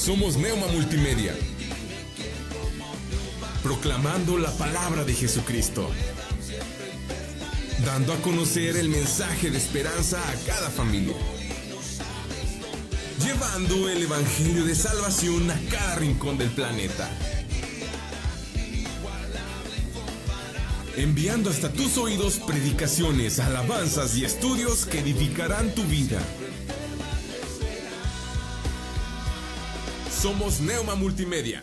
Somos Neuma Multimedia, proclamando la palabra de Jesucristo, dando a conocer el mensaje de esperanza a cada familia, llevando el evangelio de salvación a cada rincón del planeta, enviando hasta tus oídos predicaciones, alabanzas y estudios que edificarán tu vida. Somos Neuma Multimedia.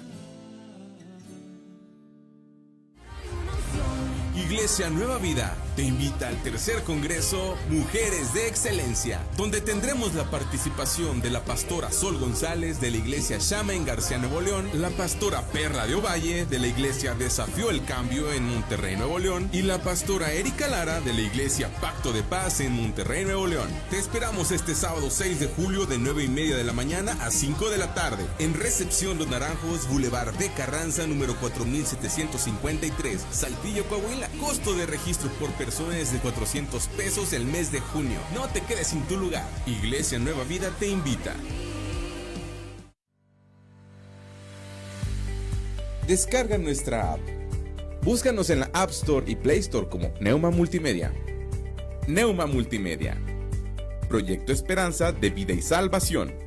Iglesia Nueva Vida te invita al tercer congreso Mujeres de Excelencia, donde tendremos la participación de la pastora Sol González de la iglesia Shama en García, Nuevo León, la pastora Perla de Ovalle de la iglesia Desafió el Cambio en Monterrey, Nuevo León, y la pastora Erika Lara de la iglesia Pacto de Paz en Monterrey, Nuevo León. Te esperamos este sábado 6 de julio de 9:30 de la mañana a 5 de la tarde en Recepción Los Naranjos, Boulevard de Carranza, número 4753, Saltillo, Coahuila. Costo de registro por persona es de $400 el mes de junio. No te quedes sin tu lugar. Iglesia Nueva Vida te invita. Descarga nuestra app. Búscanos en la App Store y Play Store como Neuma Multimedia. Neuma Multimedia. Proyecto Esperanza de Vida y Salvación.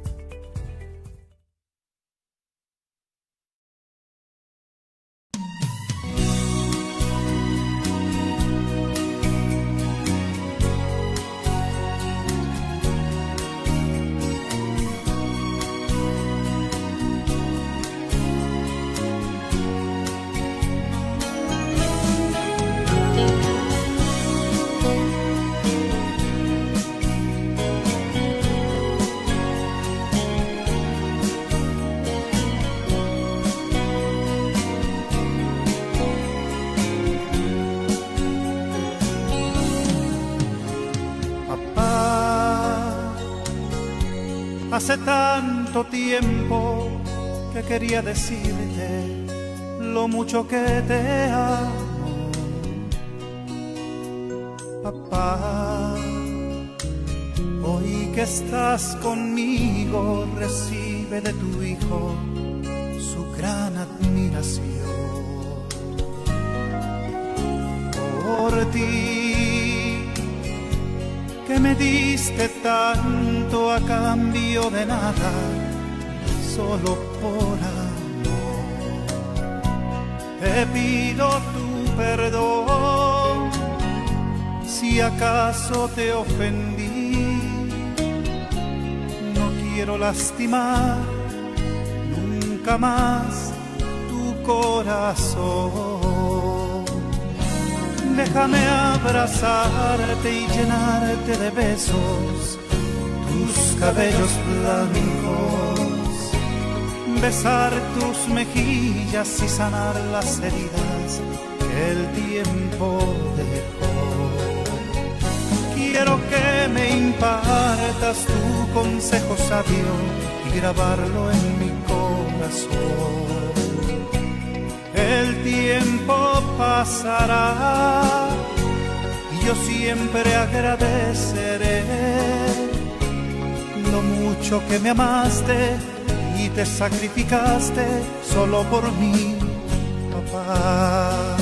Hace tanto tiempo que quería decirte lo mucho que te amo, papá. Hoy que estás conmigo, recibe de tu hijo su gran admiración. Por ti, que me diste tanto a cambio de nada, solo por amor. Te pido tu perdón si acaso te ofendí. No quiero lastimar nunca más tu corazón. Déjame abrazarte y llenarte de besos tus cabellos blancos, besar tus mejillas y sanar las heridas que el tiempo dejó. Quiero que me impartas tu consejo sabio y grabarlo en mi corazón. El tiempo pasará y yo siempre agradeceré lo mucho que me amaste y te sacrificaste solo por mí, papá.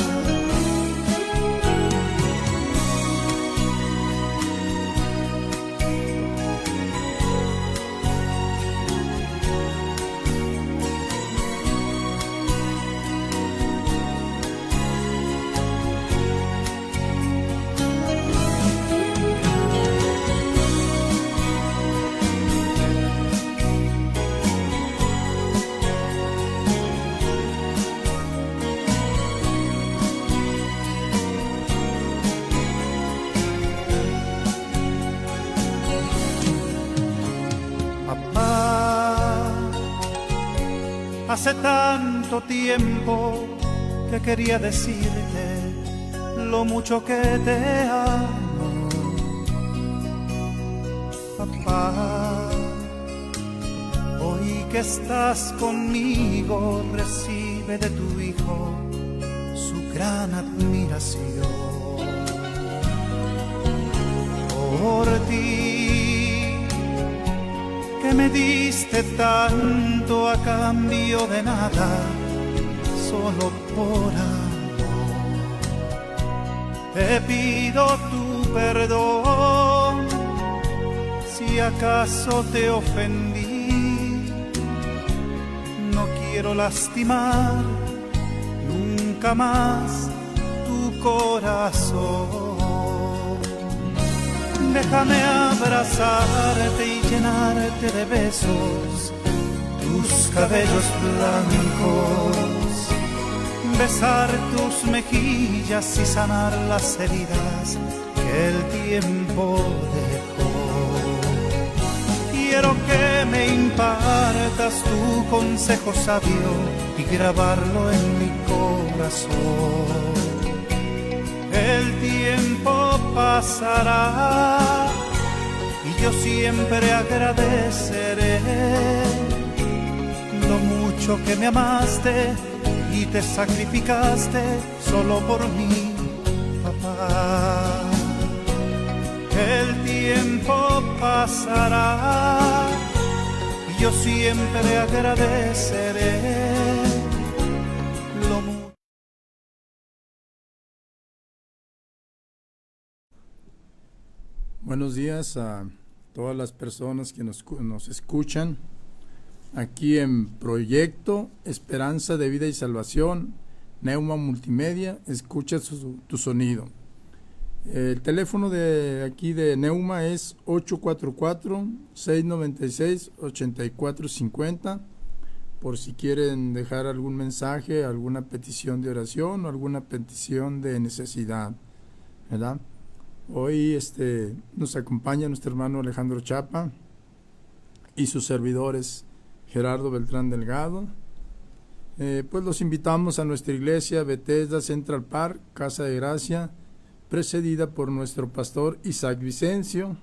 Hace tanto tiempo que quería decirte lo mucho que te amo, papá. Hoy que estás conmigo, recibe de tu hijo su gran admiración. Por ti, que me diste tanto a cambio de nada, solo por amor. Te pido tu perdón si acaso te ofendí. No quiero lastimar nunca más tu corazón. Déjame abrazarte y llenarte de besos tus cabellos blancos, besar tus mejillas y sanar las heridas que el tiempo dejó. Quiero que me impartas tu consejo sabio y grabarlo en mi corazón. El tiempo pasará y yo siempre agradeceré lo mucho que me amaste y te sacrificaste solo por mí, papá. El tiempo pasará y yo siempre agradeceré lo mucho. Buenos días a todas las personas que nos escuchan aquí en Proyecto Esperanza de Vida y Salvación, Neuma Multimedia. Escucha tu sonido. El teléfono de aquí de Neuma es 844-696-8450, por si quieren dejar algún mensaje, alguna petición de oración o alguna petición de necesidad, ¿verdad? Hoy nos acompaña nuestro hermano Alejandro Chapa y sus servidores Gerardo Beltrán Delgado. Pues los invitamos a nuestra iglesia Bethesda Central Park, Casa de Gracia, precedida por nuestro pastor Isaac Vicencio,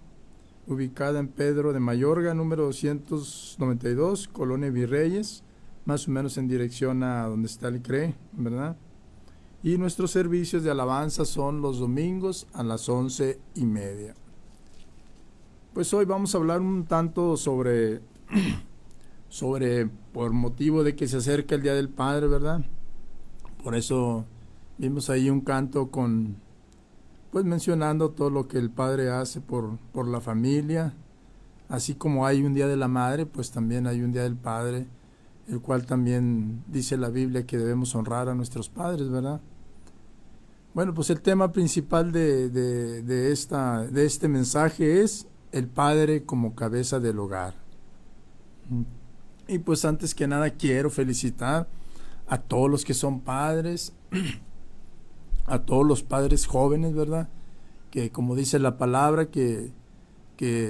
ubicada en Pedro de Mayorga, número 292, Colonia Virreyes, más o menos en dirección a donde está el CRE, ¿verdad? Y nuestros servicios de alabanza son los domingos a las 11:30. Pues hoy vamos a hablar un tanto sobre por motivo de que se acerca el Día del Padre, ¿verdad? Por eso vimos ahí un canto pues mencionando todo lo que el Padre hace por la familia. Así como hay un Día de la Madre, pues también hay un Día del Padre, el cual también dice la Biblia que debemos honrar a nuestros padres, ¿verdad? Bueno, pues el tema principal de este mensaje es el padre como cabeza del hogar. Y pues antes que nada quiero felicitar a todos los que son padres, a todos los padres jóvenes, ¿verdad? Que como dice la palabra, que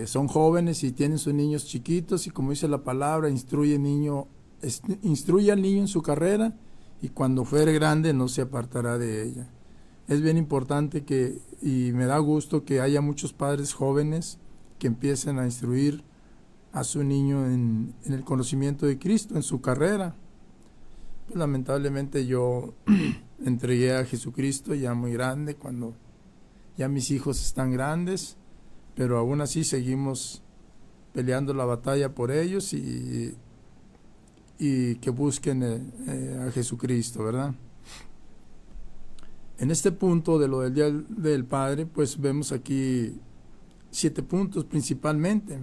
son jóvenes y tienen sus niños chiquitos, y como dice la palabra, instruye al niño en su carrera, y cuando fuere grande no se apartará de ella. Es bien importante y me da gusto que haya muchos padres jóvenes que empiecen a instruir a su niño en el conocimiento de Cristo, en su carrera. Pues lamentablemente yo entregué a Jesucristo ya muy grande, cuando ya mis hijos están grandes, pero aún así seguimos peleando la batalla por ellos y que busquen a Jesucristo, ¿verdad? En este punto de lo del Día del Padre, pues vemos aquí 7 puntos principalmente.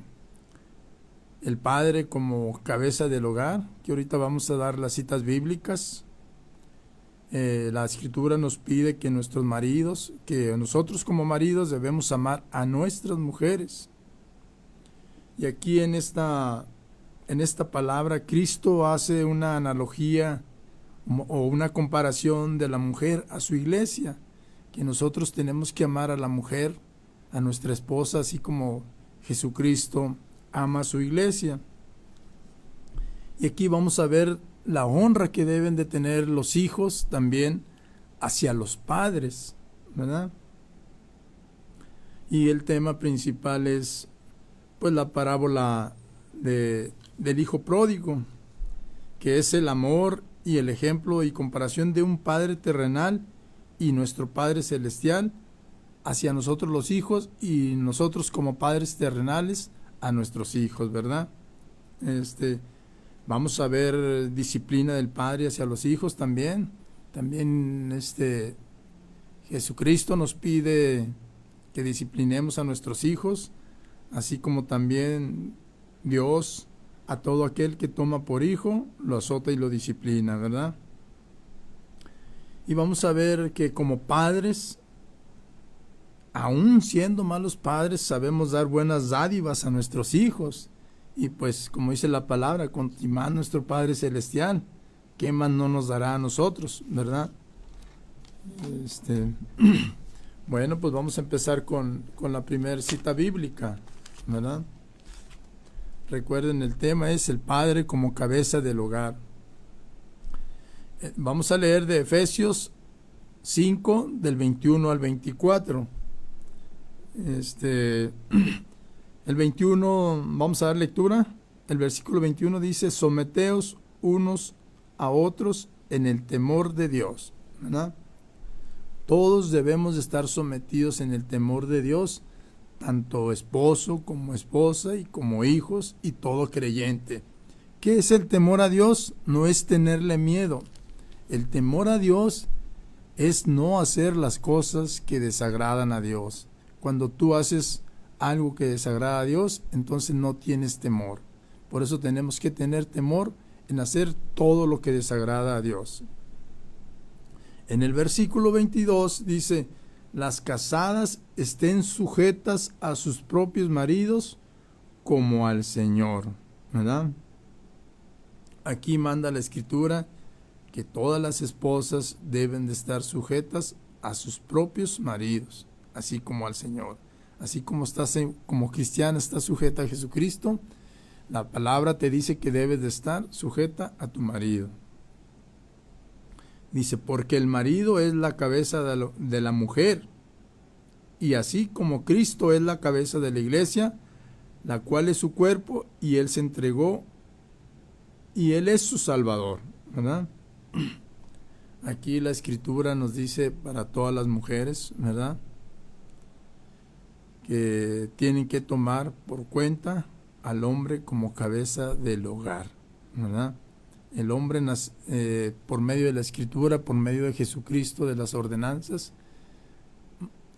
El padre como cabeza del hogar, que ahorita vamos a dar las citas bíblicas. La Escritura nos pide que nosotros como maridos debemos amar a nuestras mujeres. Y aquí en esta palabra, Cristo hace una analogía o una comparación de la mujer a su iglesia, que nosotros tenemos que amar a la mujer, a nuestra esposa, así como Jesucristo ama a su iglesia. Y aquí vamos a ver la honra que deben de tener los hijos también hacia los padres, ¿verdad? Y el tema principal es pues la parábola del hijo pródigo, que es el amor y el ejemplo y comparación de un padre terrenal y nuestro Padre celestial hacia nosotros los hijos, y nosotros como padres terrenales a nuestros hijos, ¿verdad? Vamos a ver disciplina del padre hacia los hijos también. También Jesucristo nos pide que disciplinemos a nuestros hijos, así como también Dios a todo aquel que toma por hijo, lo azota y lo disciplina, ¿verdad? Y vamos a ver que como padres, aún siendo malos padres, sabemos dar buenas dádivas a nuestros hijos. Y pues, como dice la palabra, con más nuestro Padre Celestial, ¿qué más no nos dará a nosotros, verdad? Bueno, pues vamos a empezar con la primera cita bíblica, ¿verdad? Recuerden, el tema es el padre como cabeza del hogar. Vamos a leer de Efesios 5, del 21 al 24. El 21, vamos a dar lectura. El versículo 21 dice: someteos unos a otros en el temor de Dios, ¿verdad? Todos debemos de estar sometidos en el temor de Dios, tanto esposo como esposa y como hijos y todo creyente. ¿Qué es el temor a Dios? No es tenerle miedo. El temor a Dios es no hacer las cosas que desagradan a Dios. Cuando tú haces algo que desagrada a Dios, entonces no tienes temor. Por eso tenemos que tener temor en hacer todo lo que desagrada a Dios. En el versículo 22 dice: las casadas estén sujetas a sus propios maridos como al Señor, ¿verdad? Aquí manda la Escritura que todas las esposas deben de estar sujetas a sus propios maridos, así como al Señor. Así como como cristiana estás sujeta a Jesucristo, la palabra te dice que debes de estar sujeta a tu marido. Dice, porque el marido es la cabeza de la mujer, y así como Cristo es la cabeza de la iglesia, la cual es su cuerpo, y Él se entregó, y Él es su Salvador, ¿verdad? Aquí la Escritura nos dice para todas las mujeres, ¿verdad?, que tienen que tomar por cuenta al hombre como cabeza del hogar, ¿verdad? El hombre por medio de la Escritura, por medio de Jesucristo, de las ordenanzas,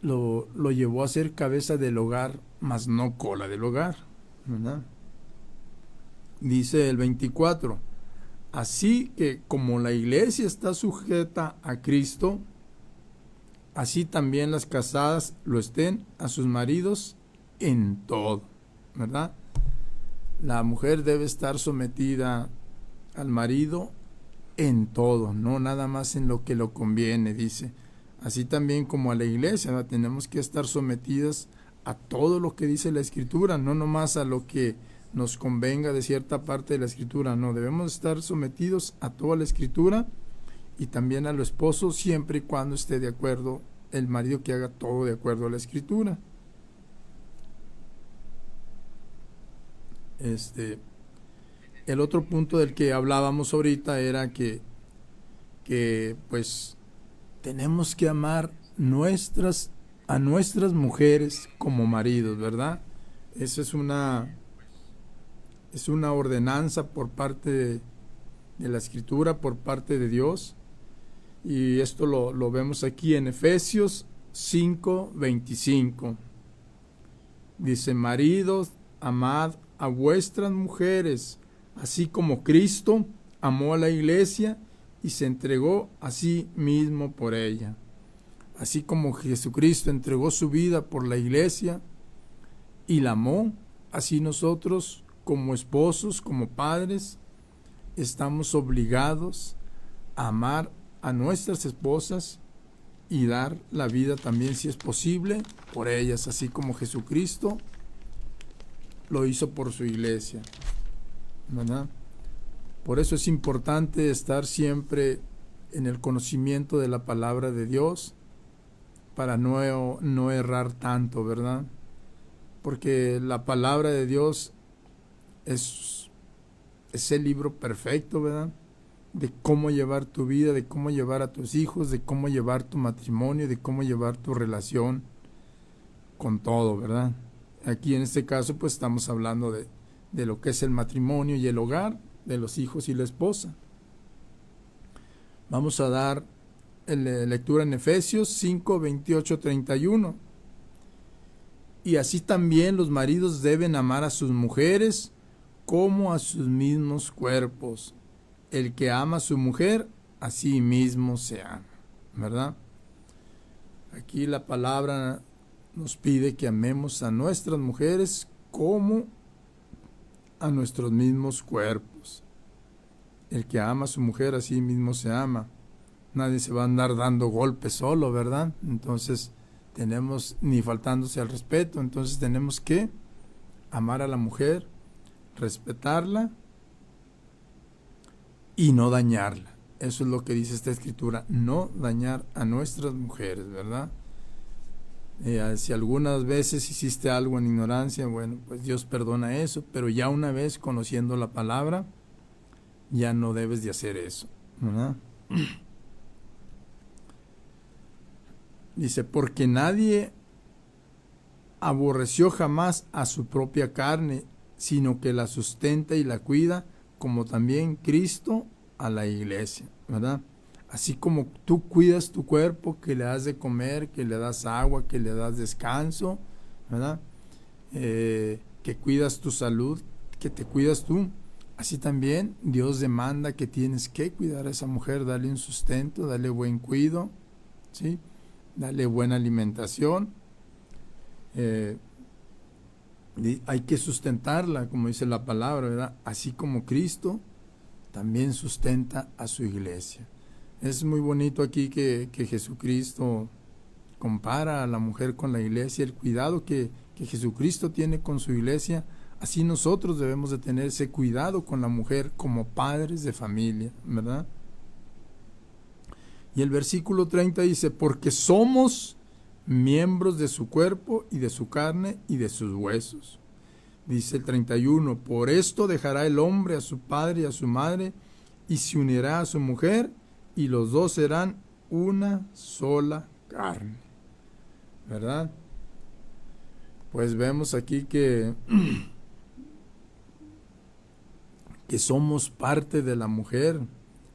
lo llevó a ser cabeza del hogar, mas no cola del hogar, ¿verdad? Dice el 24, así que como la iglesia está sujeta a Cristo, así también las casadas lo estén a sus maridos en todo, ¿verdad? La mujer debe estar sometida al marido en todo, no nada más en lo que lo conviene, dice. Así también como a la iglesia, ¿verdad? Tenemos que estar sometidas a todo lo que dice la Escritura, no nomás a lo que nos convenga de cierta parte de la Escritura, no, debemos estar sometidos a toda la Escritura y también a los esposos, siempre y cuando esté de acuerdo el marido, que haga todo de acuerdo a la Escritura. El otro punto del que hablábamos ahorita era que pues tenemos que amar a nuestras mujeres como maridos, ¿verdad? Eso es una ordenanza por parte de la Escritura, por parte de Dios. Y esto lo vemos aquí en Efesios 5:25. Dice: maridos, amad a vuestras mujeres, así como Cristo amó a la iglesia y se entregó a sí mismo por ella. Así como Jesucristo entregó su vida por la iglesia y la amó, así nosotros como esposos, como padres, estamos obligados a amar a nuestras esposas y dar la vida también, si es posible, por ellas, así como Jesucristo lo hizo por su iglesia, ¿verdad? Por eso es importante estar siempre en el conocimiento de la palabra de Dios, para no errar tanto, ¿verdad? Porque la palabra de Dios es el libro perfecto, ¿verdad?, de cómo llevar tu vida, de cómo llevar a tus hijos, de cómo llevar tu matrimonio, de cómo llevar tu relación con todo, ¿verdad? Aquí en este caso pues estamos hablando de lo que es el matrimonio y el hogar, de los hijos y la esposa. Vamos a dar lectura en Efesios 5, 28, 31. Y así también los maridos deben amar a sus mujeres como a sus mismos cuerpos. El que ama a su mujer, a sí mismo se ama, ¿verdad? Aquí la palabra nos pide que amemos a nuestras mujeres como a nuestros mismos cuerpos. El que ama a su mujer, a sí mismo se ama. Nadie se va a andar dando golpes solo, ¿verdad? Entonces ni faltándose al respeto. Entonces tenemos que amar a la mujer, respetarla y no dañarla. Eso es lo que dice esta escritura, no dañar a nuestras mujeres, ¿verdad? Si algunas veces hiciste algo en ignorancia, bueno, pues Dios perdona eso, pero ya una vez conociendo la palabra, ya no debes de hacer eso, ¿verdad? Dice, porque nadie aborreció jamás a su propia carne, sino que la sustenta y la cuida, como también Cristo a la iglesia, ¿verdad? Así como tú cuidas tu cuerpo, que le das de comer, que le das agua, que le das descanso, ¿verdad? Que cuidas tu salud, que te cuidas tú. Así también Dios demanda que tienes que cuidar a esa mujer, darle un sustento, darle buen cuido, ¿sí? Darle buena alimentación. Hay que sustentarla, como dice la palabra, ¿verdad? Así como Cristo también sustenta a su iglesia. Es muy bonito aquí que Jesucristo compara a la mujer con la iglesia, el cuidado que Jesucristo tiene con su iglesia. Así nosotros debemos de tener ese cuidado con la mujer como padres de familia, ¿verdad? Y el versículo 30 dice, porque somos miembros de su cuerpo y de su carne y de sus huesos. Dice el 31, por esto dejará el hombre a su padre y a su madre y se unirá a su mujer y los dos serán una sola carne, ¿verdad? Pues vemos aquí que somos parte de la mujer.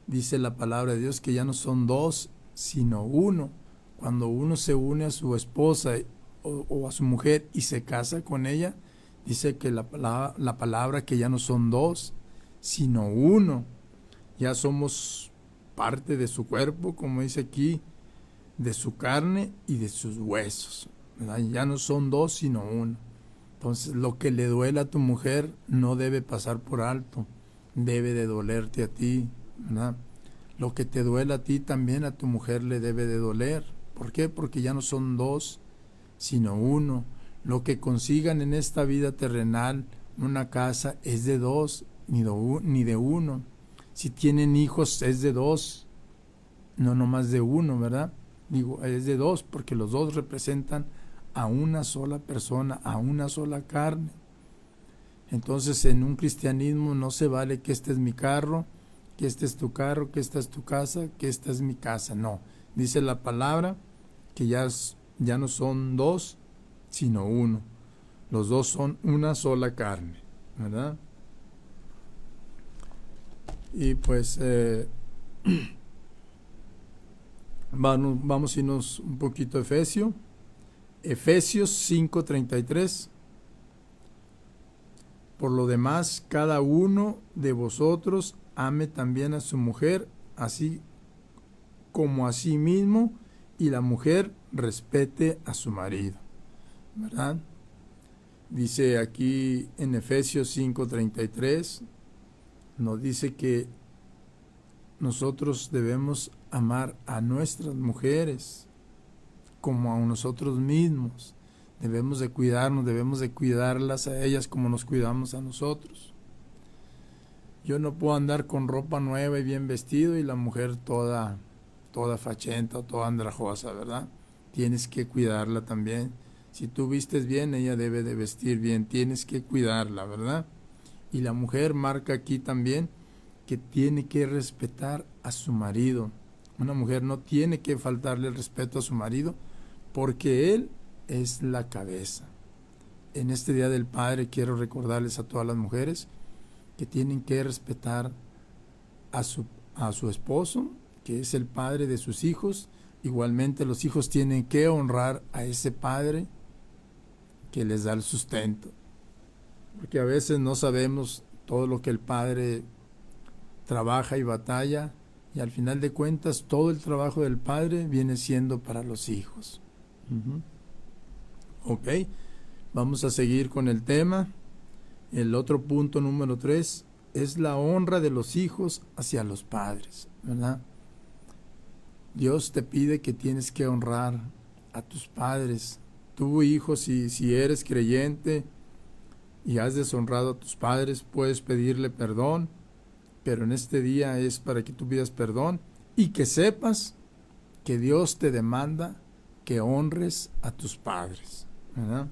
Dice la palabra de Dios que ya no son dos, sino uno. Cuando uno se une a su esposa o a su mujer y se casa con ella, dice que la palabra que ya no son dos, sino uno. Ya somos parte de su cuerpo, como dice aquí, de su carne y de sus huesos, ¿verdad? Ya no son dos, sino uno. Entonces, lo que le duele a tu mujer no debe pasar por alto, debe de dolerte a ti, ¿verdad? Lo que te duele a ti, también a tu mujer le debe de doler. ¿Por qué? Porque ya no son dos, sino uno. Lo que consigan en esta vida terrenal, una casa, es de dos, ni de uno. Si tienen hijos, es de dos, no nomás de uno, ¿verdad? Digo, es de dos, porque los dos representan a una sola persona, a una sola carne. Entonces, en un cristianismo no se vale que este es mi carro, que este es tu carro, que esta es tu casa, que esta es mi casa. No, dice la palabra que ya no son dos, sino uno. Los dos son una sola carne, ¿verdad? Y pues vamos a irnos un poquito a Efesios 5:33. Por lo demás, cada uno de vosotros ame también a su mujer, así como a sí mismo, y la mujer respete a su marido, ¿verdad? Dice aquí en Efesios 5:33, nos dice que nosotros debemos amar a nuestras mujeres como a nosotros mismos. Debemos de cuidarnos, debemos de cuidarlas a ellas como nos cuidamos a nosotros. Yo no puedo andar con ropa nueva y bien vestido y la mujer toda fachenta o toda andrajosa, ¿verdad? Tienes que cuidarla también. Si tú vistes bien, ella debe de vestir bien. Tienes que cuidarla, ¿verdad? Y la mujer marca aquí también que tiene que respetar a su marido. Una mujer no tiene que faltarle el respeto a su marido porque él es la cabeza. en este Día del Padre quiero recordarles a todas las mujeres que tienen que respetar a su esposo, que es el padre de sus hijos. Igualmente los hijos tienen que honrar a ese padre que les da el sustento, porque a veces no sabemos todo lo que el padre trabaja y batalla, y al final de cuentas todo el trabajo del padre viene siendo para los hijos. Ok, vamos a seguir con el tema. El otro punto número 3 es la honra de los hijos hacia los padres, ¿verdad? Dios te pide que tienes que honrar a tus padres. Tú, hijo, si eres creyente y has deshonrado a tus padres, puedes pedirle perdón, pero en este día es para que tú pidas perdón y que sepas que Dios te demanda que honres a tus padres, ¿verdad?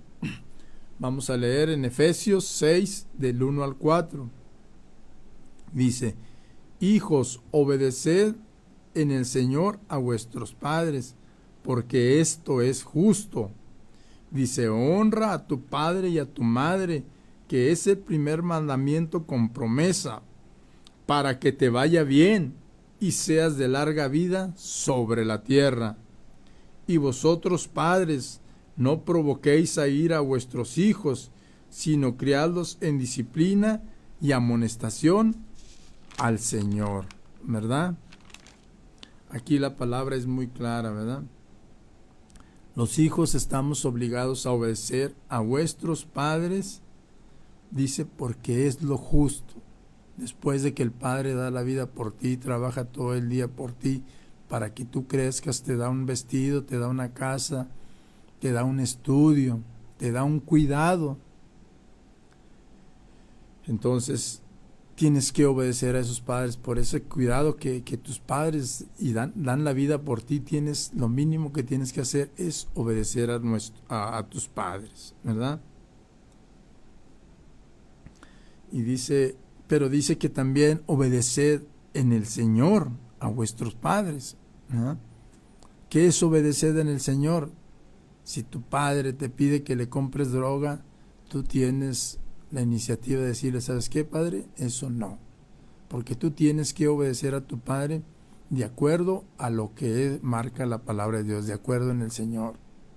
Vamos a leer en Efesios 6, del 1 al 4. Dice: hijos, obedeced en el Señor a vuestros padres, porque esto es justo. Dice: honra a tu padre y a tu madre, que es el primer mandamiento con promesa, para que te vaya bien y seas de larga vida sobre la tierra. Y vosotros, padres, no provoquéis a ira a vuestros hijos, sino criadlos en disciplina y amonestación al Señor, ¿verdad? Aquí la palabra es muy clara, ¿verdad? Los hijos estamos obligados a obedecer a vuestros padres, dice, porque es lo justo. Después de que el padre da la vida por ti, trabaja todo el día por ti, para que tú crezcas, te da un vestido, te da una casa, te da un estudio, te da un cuidado. Entonces tienes que obedecer a esos padres por ese cuidado que tus padres y dan la vida por ti. Lo mínimo que tienes que hacer es obedecer a tus padres, ¿verdad? Y pero dice que también obedeced en el Señor a vuestros padres, ¿verdad? ¿Qué es obedecer en el Señor? Si tu padre te pide que le compres droga, tú tienes la iniciativa de decirle: ¿sabes qué, padre? Eso no. Porque tú tienes que obedecer a tu padre de acuerdo a lo que marca la palabra de Dios, de acuerdo en el Señor,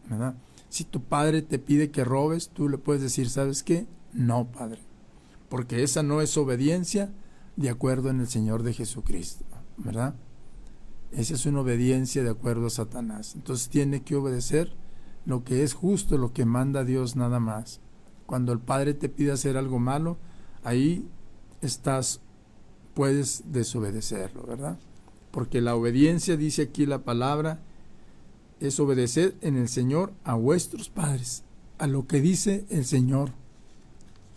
¿verdad? Si tu padre te pide que robes, tú le puedes decir: ¿sabes qué? No, padre. Porque esa no es obediencia de acuerdo en el Señor de Jesucristo, ¿verdad? Esa es una obediencia de acuerdo a Satanás. Entonces tiene que obedecer lo que es justo, lo que manda Dios, nada más. Cuando el padre te pide hacer algo malo, ahí puedes desobedecerlo, ¿verdad? Porque la obediencia, dice aquí la palabra, es obedecer en el Señor a vuestros padres, a lo que dice el Señor,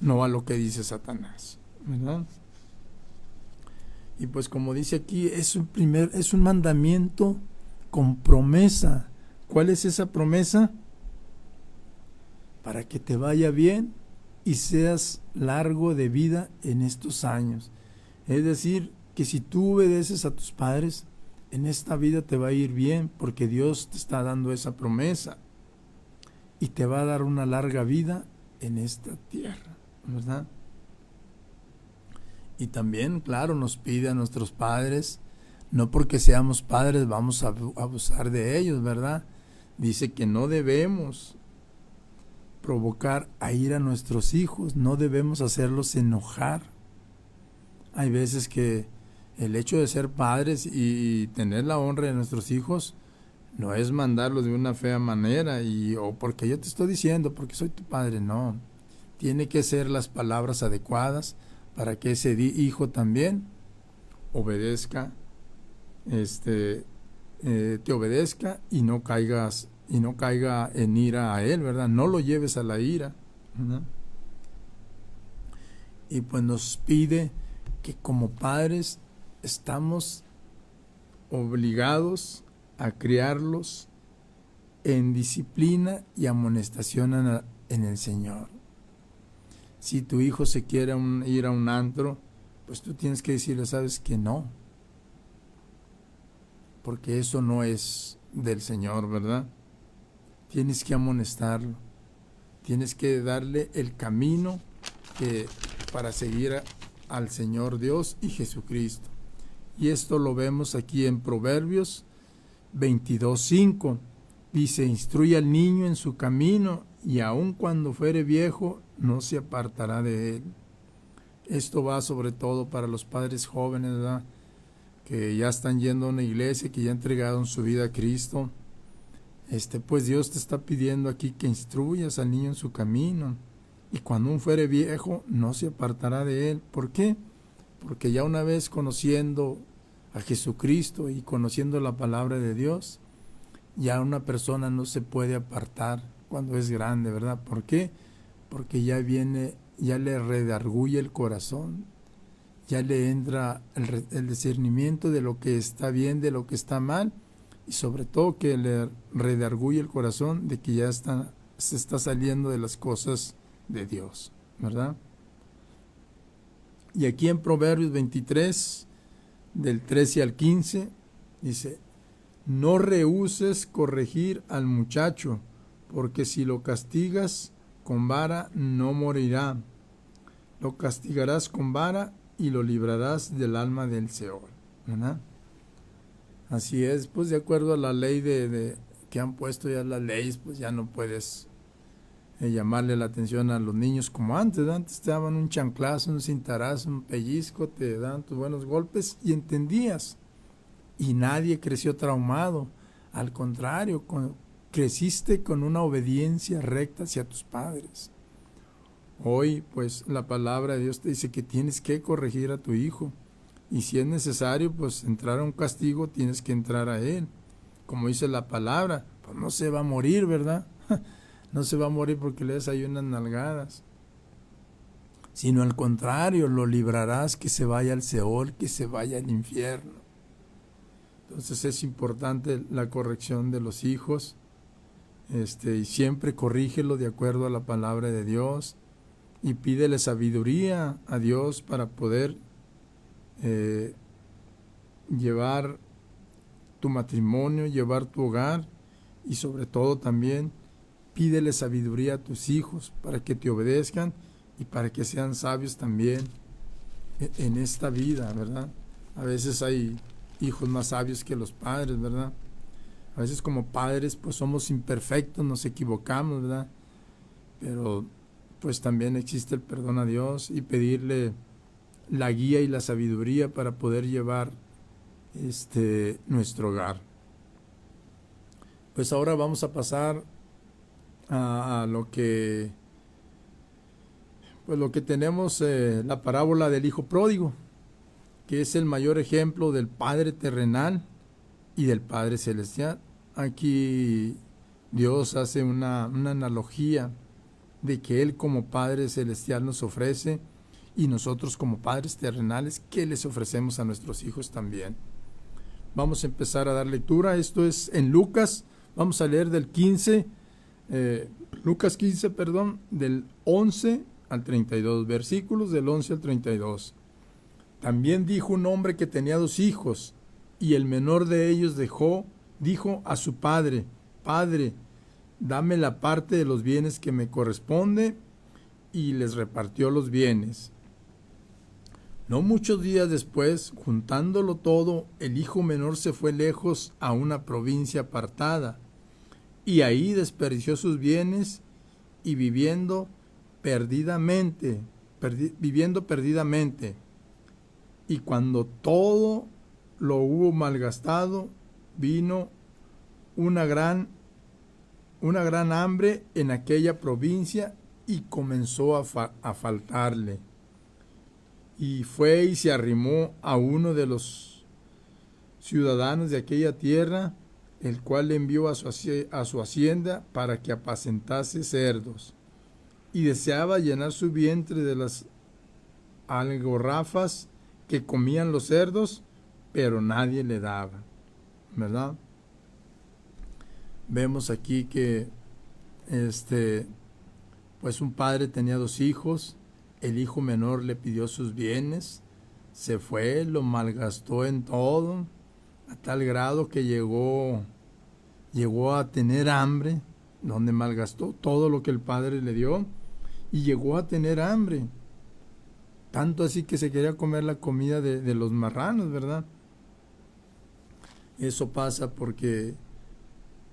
no a lo que dice Satanás, ¿verdad? Y pues como dice aquí, es un mandamiento con promesa. ¿Cuál es esa promesa? Para que te vaya bien y seas largo de vida en estos años. Es decir, que si tú obedeces a tus padres, en esta vida te va a ir bien, porque Dios te está dando esa promesa y te va a dar una larga vida en esta tierra, ¿verdad? Y también, claro, nos pide a nuestros padres, no porque seamos padres vamos a abusar de ellos, ¿verdad? Dice que no debemos provocar a ira a nuestros hijos, no debemos hacerlos enojar. Hay veces que el hecho de ser padres y tener la honra de nuestros hijos no es mandarlos de una fea manera o porque yo te estoy diciendo, porque soy tu padre, no. Tiene que ser las palabras adecuadas para que ese hijo también obedezca, te obedezca y no caiga en ira a él, ¿verdad? No lo lleves a la ira, ¿verdad? Y pues nos pide que como padres estamos obligados a criarlos en disciplina y amonestación en el Señor. Si tu hijo se quiere ir a un antro, pues tú tienes que decirle: sabes que no, porque eso no es del Señor, ¿verdad? Tienes que amonestarlo. tienes que darle el camino para seguir al Señor Dios y Jesucristo. Y esto lo vemos aquí en Proverbios 22:5. Dice: instruye al niño en su camino, y aun cuando fuere viejo, no se apartará de él. Esto va sobre todo para los padres jóvenes, ¿verdad?, que ya están yendo a una iglesia, que ya entregaron su vida a Cristo. Pues Dios te está pidiendo aquí que instruyas al niño en su camino, y cuando aún fuere viejo, no se apartará de él. ¿Por qué? Porque ya una vez conociendo a Jesucristo y conociendo la palabra de Dios, ya una persona no se puede apartar cuando es grande, ¿verdad? ¿Por qué? Porque ya le redarguye el corazón, ya le entra el discernimiento de lo que está bien, de lo que está mal, y sobre todo que le redarguye el corazón de que ya se está saliendo de las cosas de Dios, ¿verdad? Y aquí en Proverbios 23, del 13 al 15, dice: no rehúses corregir al muchacho, porque si lo castigas con vara no morirá. Lo castigarás con vara y lo librarás del alma del Seol, ¿verdad? Así es, pues de acuerdo a la ley que han puesto ya las leyes, pues ya no puedes llamarle la atención a los niños como antes, ¿verdad? Antes te daban un chanclazo, un cintarazo, un pellizco, te daban tus buenos golpes y entendías. Y nadie creció traumado. Al contrario, creciste con una obediencia recta hacia tus padres. Hoy, pues, la palabra de Dios te dice que tienes que corregir a tu hijo. Y si es necesario, pues, entrar a un castigo, tienes que entrar a él. Como dice la palabra, pues no se va a morir, ¿verdad? No se va a morir porque le des ahí unas nalgadas. Sino al contrario, lo librarás que se vaya al Seol, que se vaya al infierno. Entonces es importante la corrección de los hijos, y siempre corrígelo de acuerdo a la palabra de Dios, y pídele sabiduría a Dios para poder llevar tu matrimonio, llevar tu hogar, y sobre todo también pídele sabiduría a tus hijos para que te obedezcan y para que sean sabios también en esta vida, ¿verdad? A veces hay hijos más sabios que los padres, ¿verdad? A veces como padres pues somos imperfectos, nos equivocamos, ¿verdad? Pero pues también existe el perdón a Dios y pedirle la guía y la sabiduría para poder llevar nuestro hogar. Pues ahora vamos a pasar a lo que tenemos, la parábola del hijo pródigo, que es el mayor ejemplo del Padre terrenal y del Padre celestial. Aquí Dios hace una analogía de que Él como Padre celestial nos ofrece, y nosotros como padres terrenales, ¿qué les ofrecemos a nuestros hijos también? Vamos a empezar a dar lectura. Esto es en Lucas. Vamos a leer Lucas 15, del 11 al 32, versículos del 11 al 32. También dijo un hombre que tenía 2 hijos, y el menor de ellos dijo a su padre: Padre, dame la parte de los bienes que me corresponde, y les repartió los bienes. No muchos días después, juntándolo todo, el hijo menor se fue lejos a una provincia apartada, y ahí desperdició sus bienes, y viviendo perdidamente. Y cuando todo lo hubo malgastado, vino una gran hambre en aquella provincia, y comenzó a faltarle. Y fue y se arrimó a uno de los ciudadanos de aquella tierra, el cual le envió a su hacienda para que apacentase cerdos. Y deseaba llenar su vientre de las algorrafas que comían los cerdos, pero nadie le daba, ¿verdad? Vemos aquí que pues un padre tenía 2 hijos. El hijo menor le pidió sus bienes, se fue, lo malgastó en todo, a tal grado que llegó a tener hambre, donde malgastó todo lo que el padre le dio y llegó a tener hambre. Tanto así que se quería comer la comida de los marranos, ¿verdad? Eso pasa porque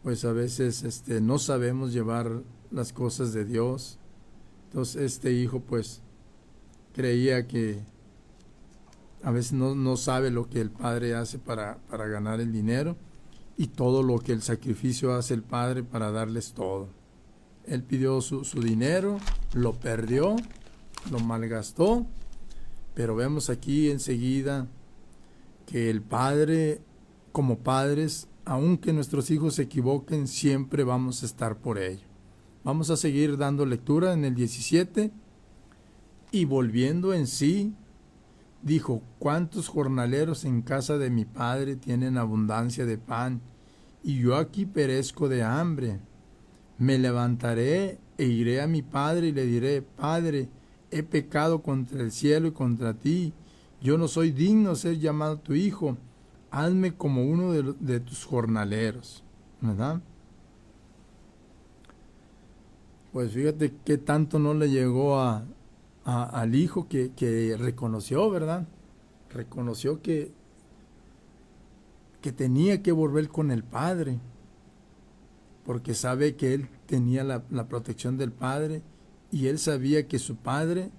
pues a veces no sabemos llevar las cosas de Dios. Entonces este hijo pues creía que a veces no sabe lo que el padre hace para ganar el dinero y todo lo que el sacrificio hace el padre para darles todo. Él pidió su dinero, lo perdió, lo malgastó, pero vemos aquí enseguida que el padre, como padres, aunque nuestros hijos se equivoquen, siempre vamos a estar por ello. Vamos a seguir dando lectura en el 17. Y volviendo en sí, dijo: ¿cuántos jornaleros en casa de mi padre tienen abundancia de pan, y yo aquí perezco de hambre? Me levantaré e iré a mi padre y le diré: Padre, he pecado contra el cielo y contra ti. Yo no soy digno de ser llamado tu hijo. Hazme como uno de tus jornaleros. ¿Verdad? Pues fíjate qué tanto no le llegó al hijo que reconoció, ¿verdad? Reconoció que tenía que volver con el padre, porque sabe que él tenía la protección del padre y él sabía que su padre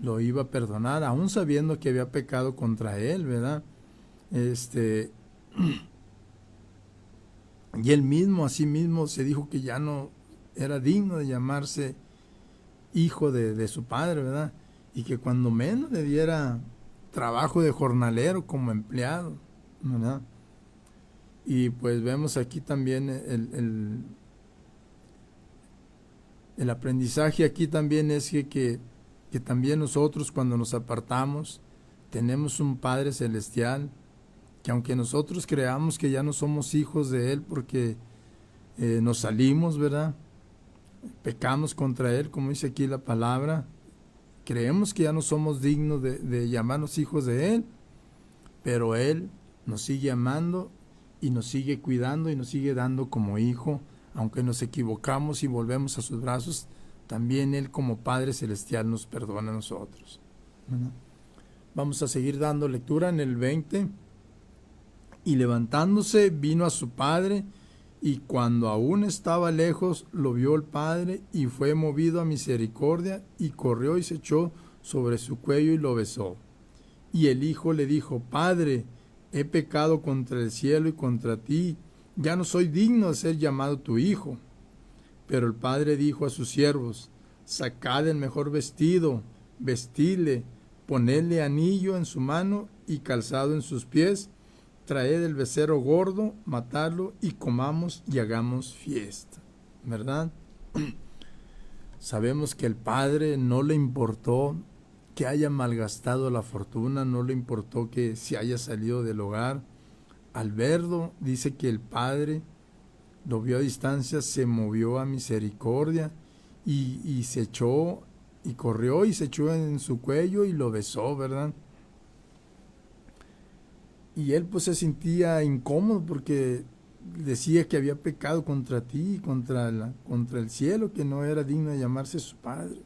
lo iba a perdonar, aún sabiendo que había pecado contra él, ¿verdad? Y él mismo, a sí mismo, se dijo que ya no era digno de llamarse hijo de su padre, ¿verdad? Y que cuando menos le diera trabajo de jornalero como empleado, ¿verdad? Y pues vemos aquí también el aprendizaje aquí también es que también nosotros cuando nos apartamos tenemos un Padre Celestial que aunque nosotros creamos que ya no somos hijos de Él porque nos salimos, ¿verdad? Pecamos contra Él, como dice aquí la palabra, creemos que ya no somos dignos de llamarnos hijos de Él, pero Él nos sigue amando y nos sigue cuidando y nos sigue dando como hijo, aunque nos equivocamos y volvemos a sus brazos, también Él como Padre Celestial nos perdona a nosotros. ¿Verdad? Vamos a seguir dando lectura en el 20. Y levantándose vino a su padre, y cuando aún estaba lejos lo vio el padre, y fue movido a misericordia, y corrió y se echó sobre su cuello y lo besó. Y el hijo le dijo: Padre, he pecado contra el cielo y contra ti, ya no soy digno de ser llamado tu hijo. Pero el padre dijo a sus siervos: Sacad el mejor vestido, vestidle, ponedle anillo en su mano y calzado en sus pies, traed el becerro gordo, matadlo y comamos y hagamos fiesta. ¿Verdad? Sabemos que el padre no le importó que haya malgastado la fortuna, no le importó que se haya salido del hogar. Al verlo, dice que el padre lo vio a distancia, se movió a misericordia y se echó y corrió y se echó en su cuello y lo besó, ¿verdad? Y él pues se sentía incómodo porque decía que había pecado contra ti, contra el cielo, que no era digno de llamarse su padre.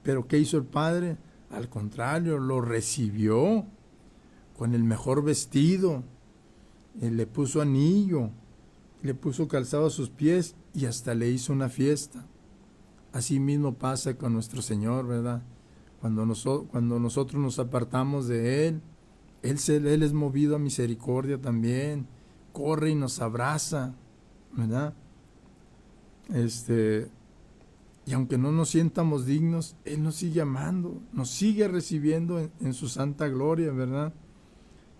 Pero ¿qué hizo el padre? Al contrario, lo recibió con el mejor vestido, le puso anillo, le puso calzado a sus pies y hasta le hizo una fiesta. Así mismo pasa con nuestro Señor, ¿verdad? Cuando nosotros nos apartamos de Él, Él es movido a misericordia también, corre y nos abraza, ¿verdad? Y aunque no nos sientamos dignos, Él nos sigue amando, nos sigue recibiendo en su santa gloria, ¿verdad?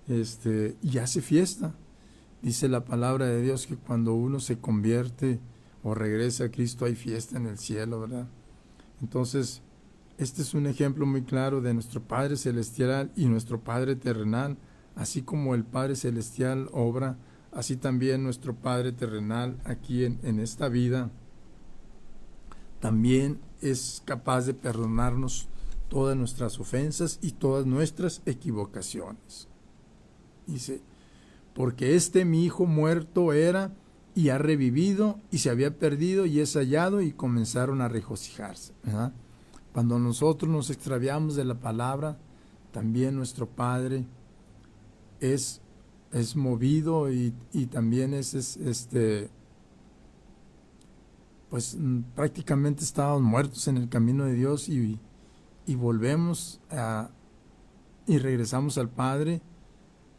Y hace fiesta. Dice la palabra de Dios que cuando uno se convierte o regresa a Cristo hay fiesta en el cielo, ¿verdad? Entonces, este es un ejemplo muy claro de nuestro Padre Celestial y nuestro Padre terrenal. Así como el Padre Celestial obra, así también nuestro Padre terrenal aquí en esta vida también es capaz de perdonarnos todas nuestras ofensas y todas nuestras equivocaciones. Dice: porque mi hijo muerto era y ha revivido, y se había perdido y es hallado, y comenzaron a regocijarse, ¿verdad? Cuando nosotros nos extraviamos de la palabra, también nuestro Padre es movido y también pues prácticamente estábamos muertos en el camino de Dios y volvemos y regresamos al Padre,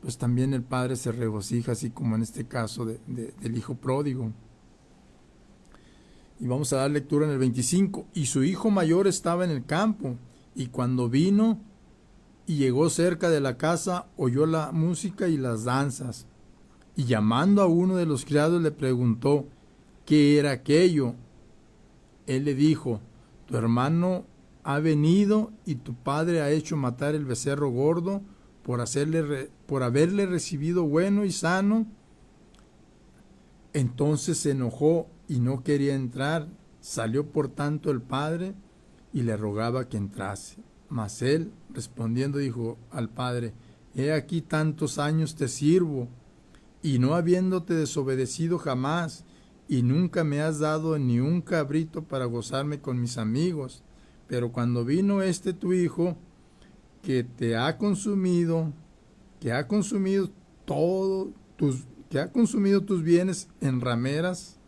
pues también el Padre se regocija, así como en este caso del hijo pródigo. Y vamos a dar lectura en el 25. Y su hijo mayor estaba en el campo, y cuando vino y llegó cerca de la casa, oyó la música y las danzas. Y llamando a uno de los criados le preguntó qué era aquello. Él le dijo: tu hermano ha venido y tu padre ha hecho matar el becerro gordo por haberle recibido bueno y sano. Entonces se enojó y no quería entrar. Salió por tanto el padre y le rogaba que entrase. Mas él, respondiendo, dijo al padre: he aquí tantos años te sirvo, y no habiéndote desobedecido jamás, y nunca me has dado ni un cabrito para gozarme con mis amigos. Pero cuando vino tu hijo, que ha consumido tus bienes en rameras,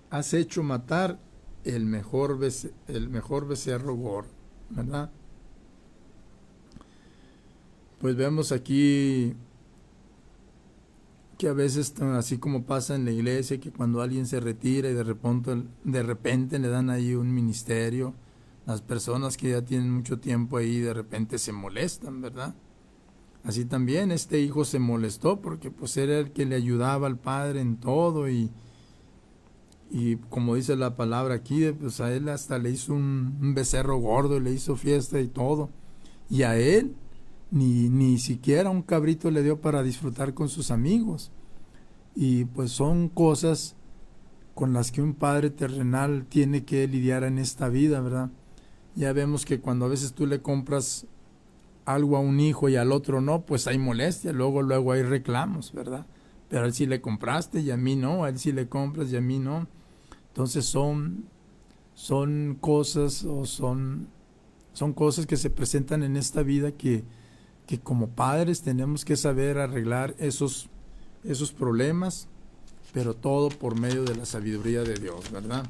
has hecho matar el mejor becerro gordo, ¿verdad? Pues vemos aquí que a veces, así como pasa en la iglesia, que cuando alguien se retira y de repente le dan ahí un ministerio, las personas que ya tienen mucho tiempo ahí de repente se molestan, ¿verdad? Así también este hijo se molestó porque pues era el que le ayudaba al padre en todo y como dice la palabra aquí, pues a él hasta le hizo un becerro gordo, le hizo fiesta y todo, y a él ni siquiera un cabrito le dio para disfrutar con sus amigos. Y pues son cosas con las que un padre terrenal tiene que lidiar en esta vida, ¿verdad? Ya vemos que cuando a veces tú le compras algo a un hijo y al otro no, pues hay molestia, luego hay reclamos, ¿verdad? Pero a él sí le compraste y a mí no, a él sí le compras y a mí no. Entonces son cosas son cosas que se presentan en esta vida que como padres tenemos que saber arreglar esos problemas, pero todo por medio de la sabiduría de Dios, ¿verdad?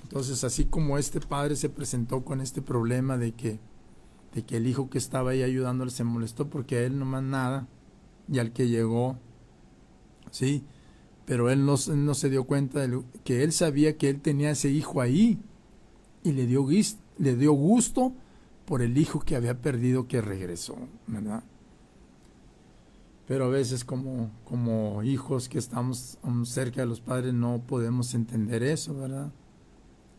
Entonces, así como este padre se presentó con este problema de que el hijo que estaba ahí ayudándole se molestó porque a él no más nada, y al que llegó, sí, pero él no se dio cuenta de que él sabía que él tenía ese hijo ahí, y le dio gusto por el hijo que había perdido que regresó, ¿verdad? Pero a veces como hijos que estamos cerca de los padres no podemos entender eso, ¿verdad?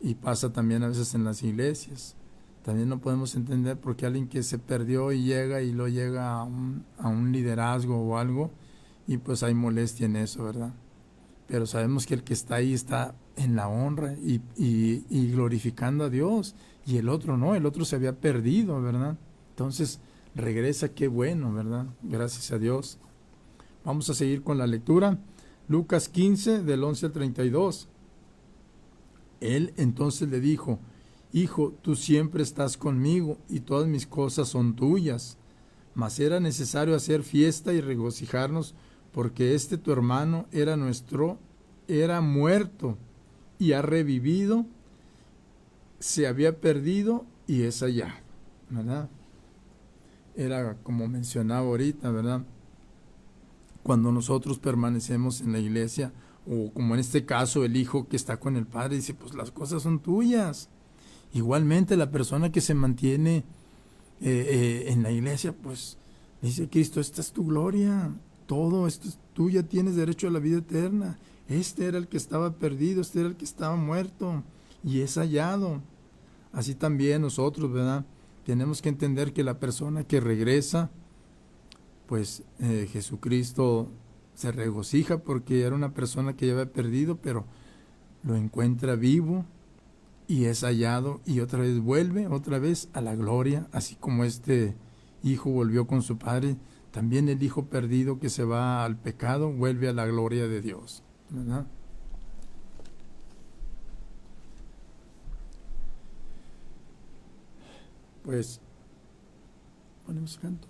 Y pasa también a veces en las iglesias. También no podemos entender por qué alguien que se perdió y llega a un liderazgo o algo, y pues hay molestia en eso, ¿verdad? Pero sabemos que el que está ahí está en la honra y glorificando a Dios, y el otro no, el otro se había perdido, ¿verdad? Entonces regresa, qué bueno, ¿verdad? Gracias a Dios. Vamos a seguir con la lectura. Lucas 15, del 11 al 32. Él entonces le dijo: hijo, tú siempre estás conmigo y todas mis cosas son tuyas. Mas era necesario hacer fiesta y regocijarnos, porque tu hermano era muerto y ha revivido, se había perdido y es allá, ¿verdad? Era como mencionaba ahorita, ¿verdad? Cuando nosotros permanecemos en la iglesia, o como en este caso el hijo que está con el padre, dice, pues las cosas son tuyas. Igualmente la persona que se mantiene en la iglesia, pues dice Cristo, esta es tu gloria, todo esto es tuya, tienes derecho a la vida eterna. Este era el que estaba perdido, este era el que estaba muerto y es hallado. Así también nosotros, ¿verdad? Tenemos que entender que la persona que regresa, pues Jesucristo se regocija porque era una persona que ya había perdido, pero lo encuentra vivo y es hallado y otra vez vuelve, otra vez a la gloria, así como este hijo volvió con su padre, también el hijo perdido que se va al pecado vuelve a la gloria de Dios, ¿verdad? pues ponemos canto.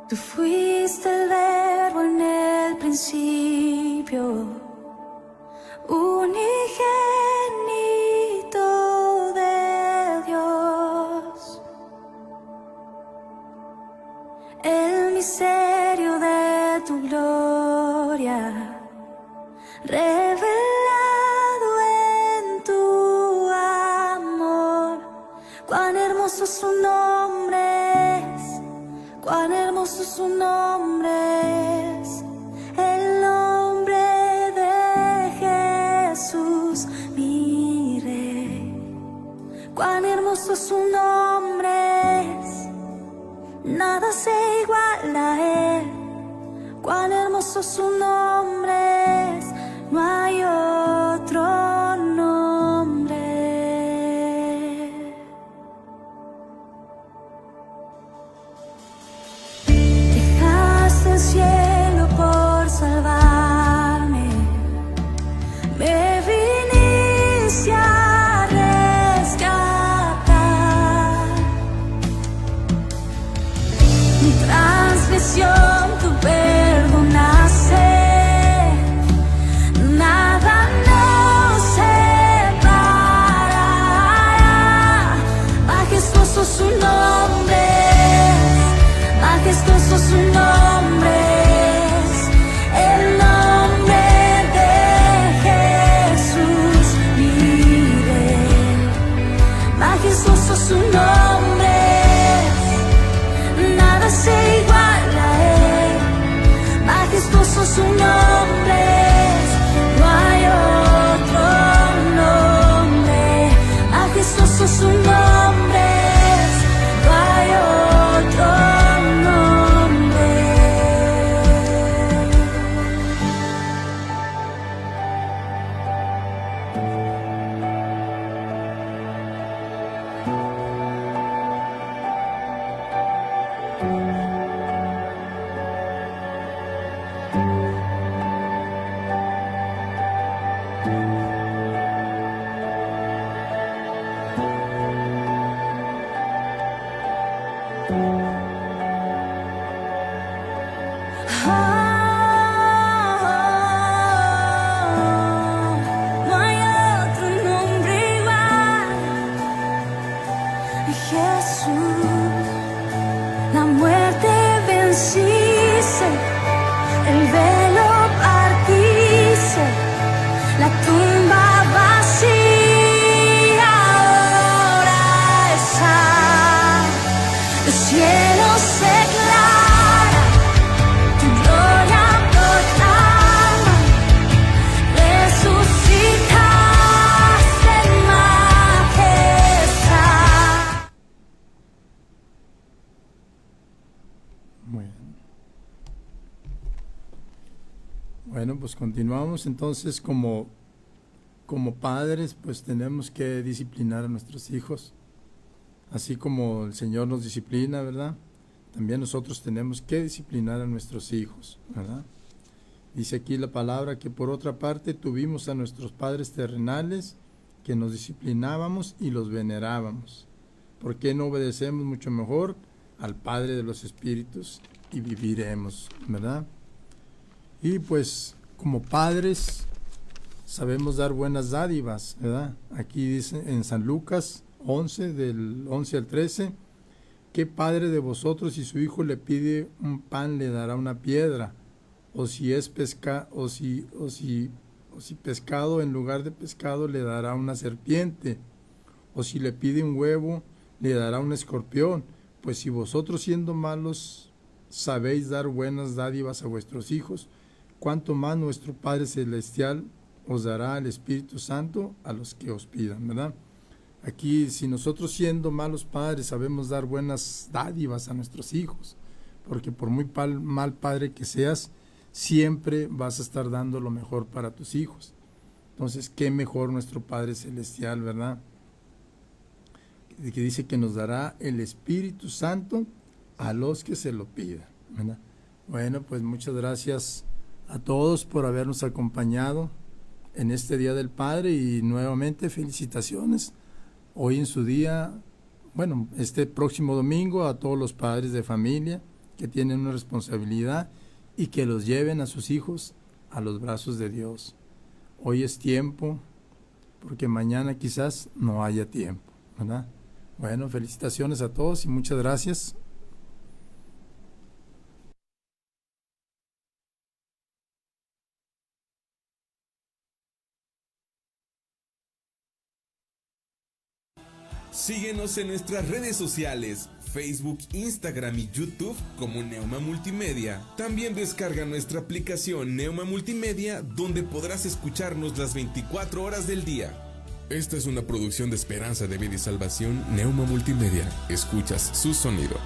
Tú fuiste el verbo en el principio, unigénito de Dios, el misterio de tu gloria, revelado en tu amor. Cuán hermoso su nombre es, cuán hermoso su nombre es, el nombre de Jesús, mi Rey. Cuán hermoso su nombre es, nada se iguala a él. Cuán hermoso su nombre es, no hay otro nombre. Dejaste el cielo por salvarme, me viniste a rescatar. Mi transgresión tú perdonaste, nada nos separará. Majestuoso su nombre, majestuoso su nombre es, el nombre de Jesús, mi Rey. Majestuoso su nombre es, nada se iguala a él. Majestuoso su nombre es, no hay otro nombre. Majestuoso su nombre es, no hay otro nombre. No hay otro nombre igual. Jesús, la muerte venciste, el velo partiste, la tumba vacía ahora está. El cielo se aclara, tu gloria proclama, resucitaste en majestad. Bueno, pues continuamos. Entonces, como padres, pues tenemos que disciplinar a nuestros hijos, así como el Señor nos disciplina, ¿verdad? También nosotros tenemos que disciplinar a nuestros hijos, ¿verdad? Dice aquí la palabra que por otra parte tuvimos a nuestros padres terrenales que nos disciplinábamos y los venerábamos. ¿Por qué no obedecemos mucho mejor al Padre de los Espíritus y viviremos, ¿verdad? Y pues como padres sabemos dar buenas dádivas, ¿verdad? Aquí dice en San Lucas 11, del 11 al 13, ¿qué padre de vosotros si su hijo le pide un pan le dará una piedra? O si es pescado en lugar de pescado le dará una serpiente, o si le pide un huevo le dará un escorpión. Pues si vosotros siendo malos sabéis dar buenas dádivas a vuestros hijos, cuánto más nuestro Padre Celestial os dará el Espíritu Santo a los que os pidan, ¿verdad? Aquí, si nosotros siendo malos padres sabemos dar buenas dádivas a nuestros hijos, porque por muy mal padre que seas, siempre vas a estar dando lo mejor para tus hijos. Entonces, qué mejor nuestro Padre Celestial, ¿verdad? que dice que nos dará el Espíritu Santo a los que se lo pidan, ¿verdad? Bueno, pues muchas gracias a todos por habernos acompañado en este Día del Padre y nuevamente felicitaciones hoy en su día, bueno, este próximo domingo a todos los padres de familia que tienen una responsabilidad y que los lleven a sus hijos a los brazos de Dios. Hoy es tiempo, porque mañana quizás no haya tiempo, ¿verdad? Bueno, felicitaciones a todos y muchas gracias. Síguenos en nuestras redes sociales, Facebook, Instagram y YouTube como Neuma Multimedia. También descarga nuestra aplicación Neuma Multimedia, donde podrás escucharnos las 24 horas del día. Esta es una producción de Esperanza de Vida y Salvación Neuma Multimedia. Escuchas su sonido.